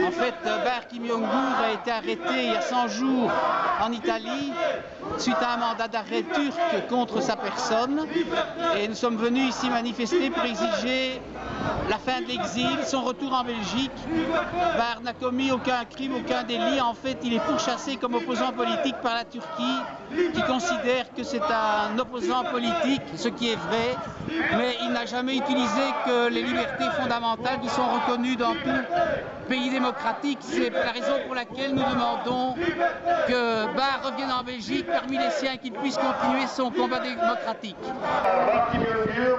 En fait, Bah Kim Jong-un a été arrêté il y a 100 jours en Italie suite à un mandat d'arrêt turc contre sa personne. Et nous sommes venus ici manifester pour exiger la fin de l'exil, son retour en Belgique. Bah n'a commis aucun crime, aucun délit. En fait, il est pourchassé comme opposant politique par la Turquie, qui considère que c'est un opposant politique, ce qui est vrai, mais il n'a jamais utilisé que les libertés fondamentales qui sont reconnues dans tout pays démocratique. C'est la raison pour laquelle nous demandons que Bah revienne en Belgique parmi les siens, qu'il puisse continuer son combat démocratique. Bah Kim Jong-un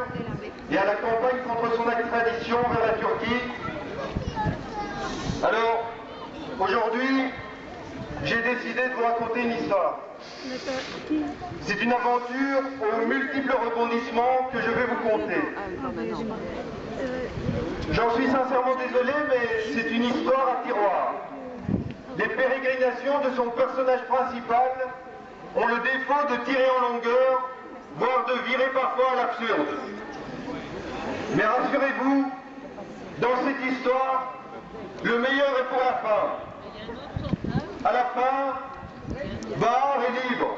et à la campagne contre son extradition vers la Turquie. Alors, aujourd'hui, j'ai décidé de vous raconter une histoire. C'est une aventure aux multiples rebondissements que je vais vous conter. J'en suis sincèrement désolé, mais c'est une histoire à tiroir. Les pérégrinations de son personnage principal ont le défaut de tirer en longueur, voire de virer parfois à l'absurde. Mais rassurez-vous, dans cette histoire, le meilleur est pour la fin. À la fin, Bah est libre.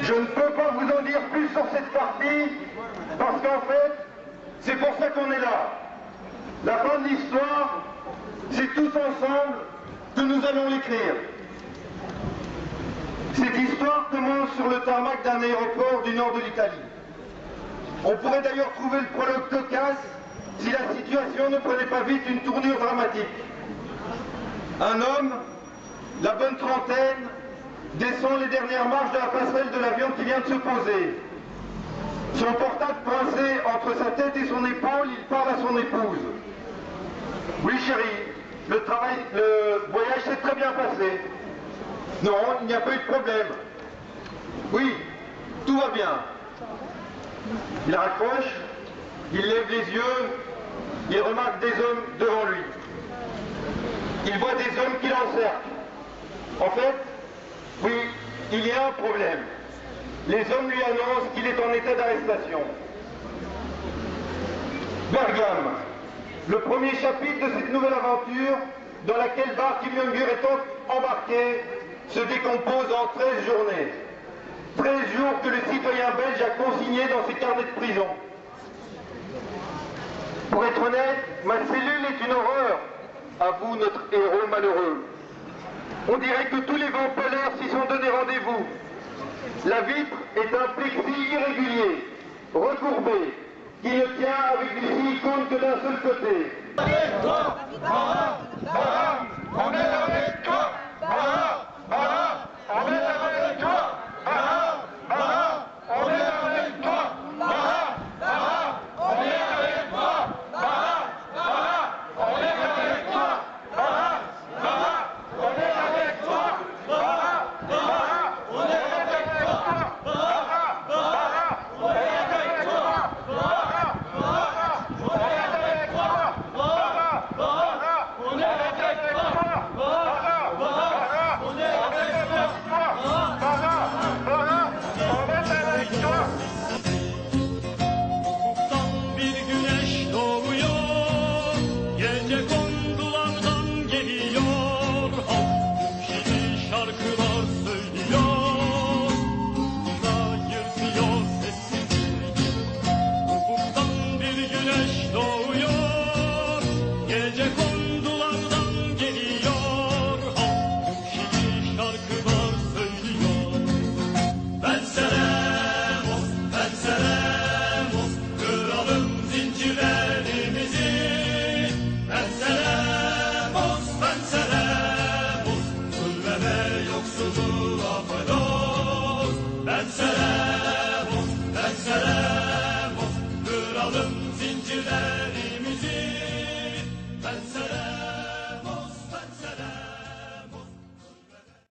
Je ne peux pas vous en dire plus sur cette partie, parce qu'en fait, c'est pour ça qu'on est là. La fin de l'histoire, c'est tous ensemble que nous allons l'écrire. Cette histoire commence sur le tarmac d'un aéroport du nord de l'Italie. On pourrait d'ailleurs trouver le prologue cocasse si la situation ne prenait pas vite une tournure dramatique. Un homme, la bonne trentaine, descend les dernières marches de la passerelle de l'avion qui vient de se poser. Son portable pincé entre sa tête et son épaule, il parle à son épouse. Oui chérie, le voyage s'est très bien passé. Non, il n'y a pas eu de problème. Oui, tout va bien. Il raccroche, il lève les yeux, il remarque des hommes devant lui. Il voit des hommes qui l'encerclent. En fait, oui, il y a un problème. Les hommes lui annoncent qu'il est en état d'arrestation. Bergame, le premier chapitre de cette nouvelle aventure dans laquelle Bah Kim Jong-un est embarqué, se décompose en 13 journées. 13 jours que le citoyen belge a consignés dans ses carnets de prison. Pour être honnête, ma cellule est une horreur, avoue notre héros malheureux. On dirait que tous les vents polaires s'y sont donné rendez-vous. La vitre est un plexi irrégulier, recourbé, qui ne tient avec du silicone que d'un seul côté. Avec toi, Bah, Bah, on est avec toi, Bah, Bah, on est avec toi, Bah, Bah, on est avec toi, Bah, Bah, on est avec toi, Bah, Bah, on est avec toi, Bah, Bah, on est avec toi, Bah, Bah, on est avec toi, Bah, Bah, on est avec toi, Bah, Bah, on est avec toi, Bah, Bah, on est avec Ben